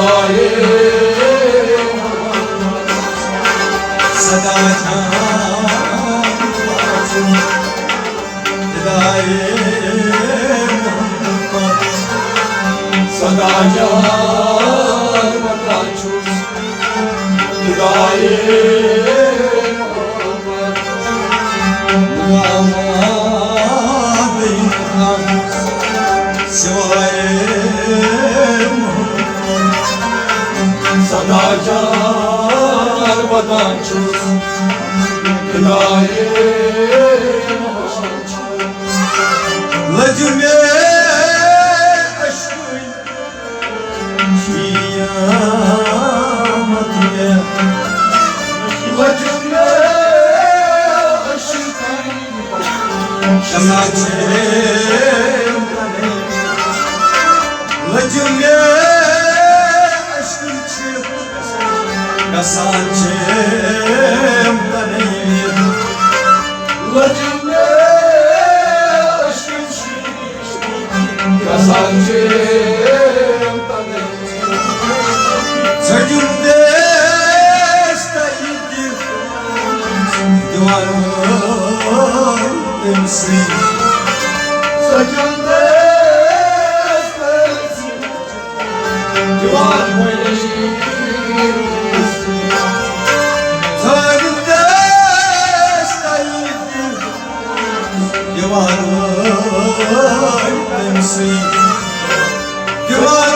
Fedai Sada canatım Fedai Sada canatım Fedai Sadacar vatançız Gıdayı Ve cümle aşkı Kıyamatiye Ve cümle aşkı Şasaçım Ve cümle Kasancım tanıyım Ve cümle aşkım Kasancım tanıyım Sözümde stayıdır Duvarım temsil Sözümde stayıdır Duvarım temsil Var temsil Var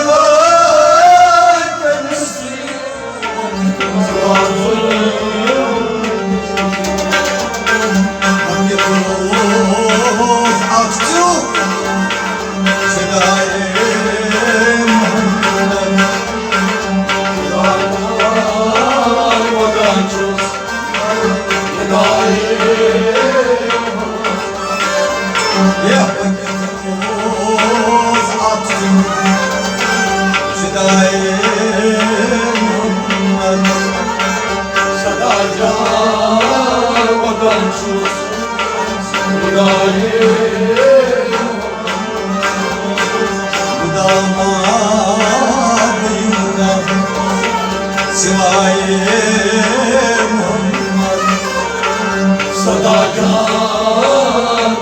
temsil Hangi dost akçı Sedayım Sedayım Vadancız Sedayım Yapınız attım Sedayım Sadacar vatançız Sedayım Bu damadıyımda Sevayım Sadacar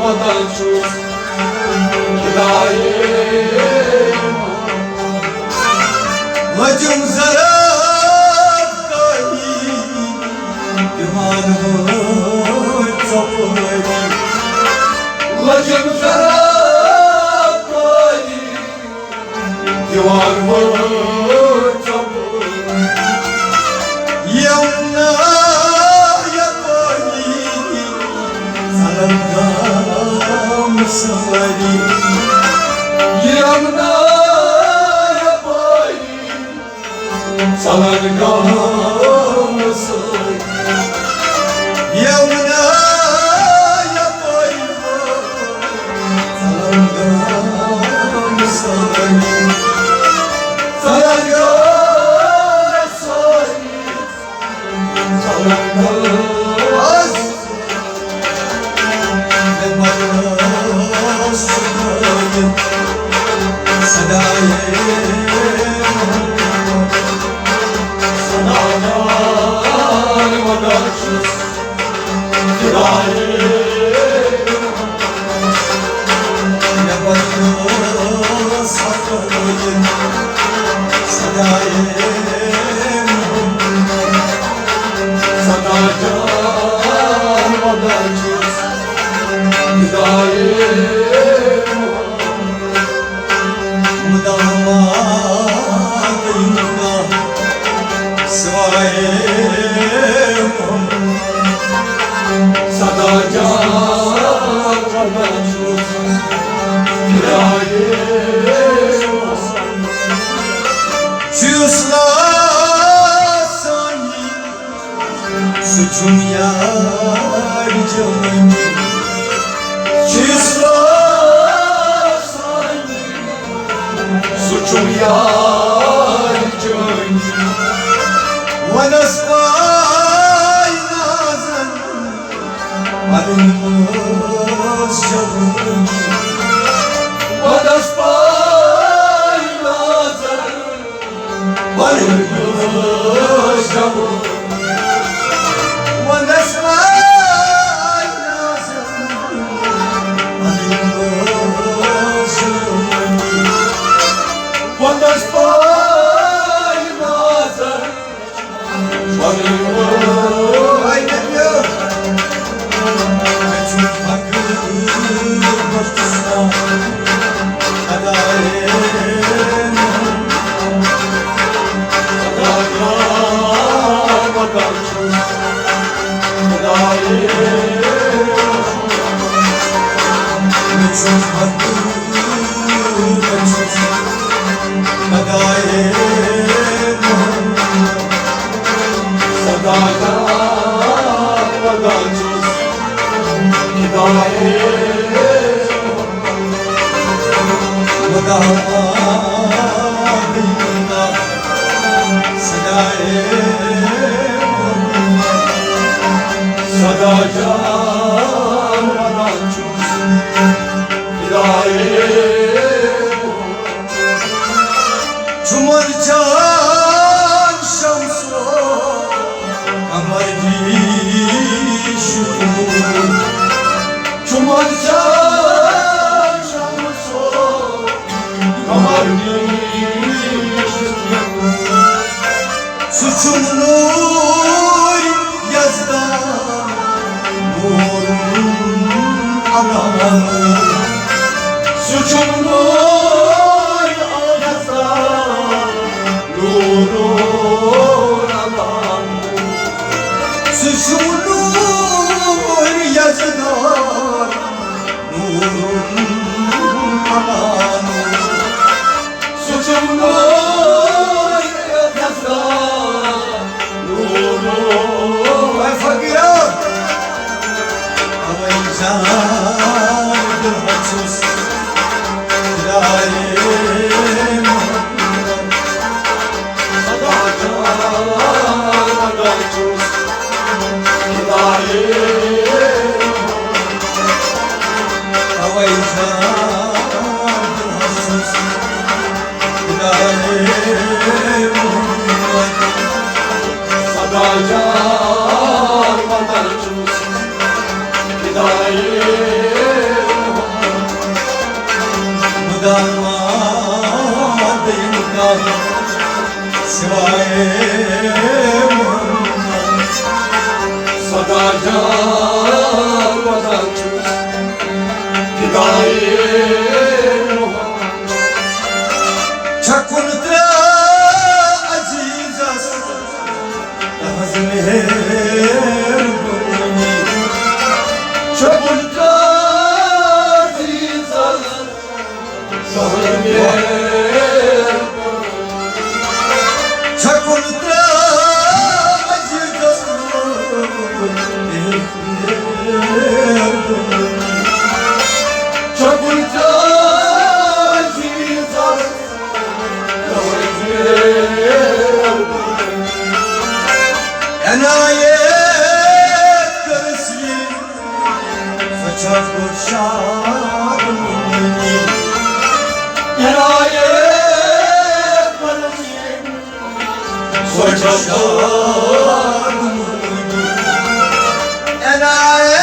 vatançız Gıdayım Vacım zarab kahi Divanı çapayı Vacım zarab kahi Divanı çapayı Yamna yapayı Salamdam sari Yamna yapayım Salamdam sari Yamna yapayım Salamdam sari Salamdam sari Salamdam Sadacar vatançız Gıdayım Yabancı saklayın Sedayım Sadacar vatançız Gıdayım Damadıyımda Sıvayım Sadacar vatançız Gıdayım Şu ıslasan Suçum yar canım Şu ıslasan Suçum yar canım ونسقاي نازل عدنموز شغل ونسقاي نازل Suçum nur yazda, nurun alanı. Suçum nur yazda, nurun alanı. Suçum nur yazda, nurun alanı. Suçum nur yazda, nurun fakir. Havayacağım haçuz, kirayım. Sadakat haçuz, kirayım. Havayacağım haçuz, kirayım. Sadakat haçuz, kirayım. Mudarmadayım da sivayım. Sadakat haçuz, kirayım. Çakuntra azizas hazmer gurni. Çakuntra azizas hazmer. Çakuntra azizas hazmer gurni. Çakuntra azizas Enayet karısı saçak boşadım beni. Enayet karısı saçak boşadım beni. Enayet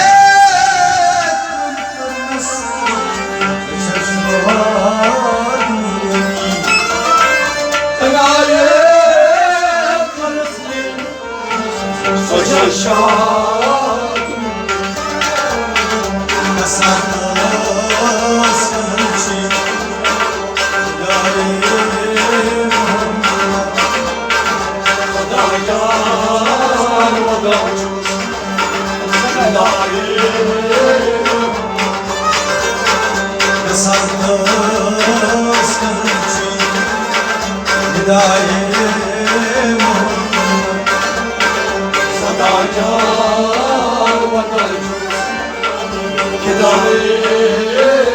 karısı saçak boşadım beni. Enayet karısı saçak boşadım. Nasardas kanıcı, daim Sadakat haçuz, kirayım. Nasardas kanıcı, daim Sadakat haçuz, kirayım.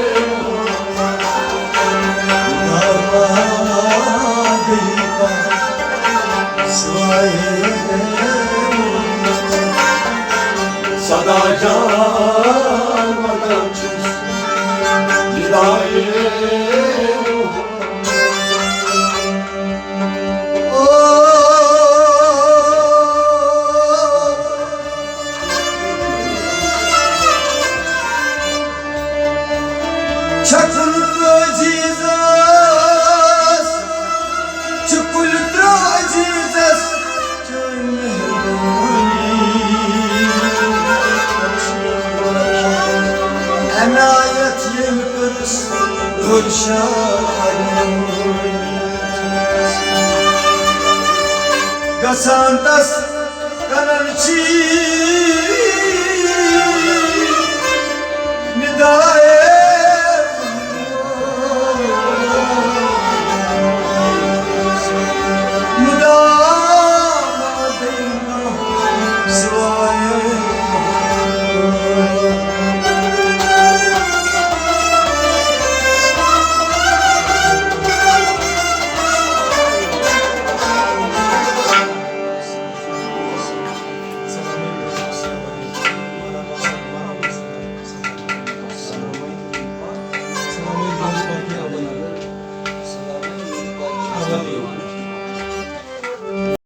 Mudarmadayım da sivayım. Sadakat haçuz, kirayım. Çakultra azizas, çakultra azizas, enayet yemkırız gülşahım. Gasantas kanalçı, nidaya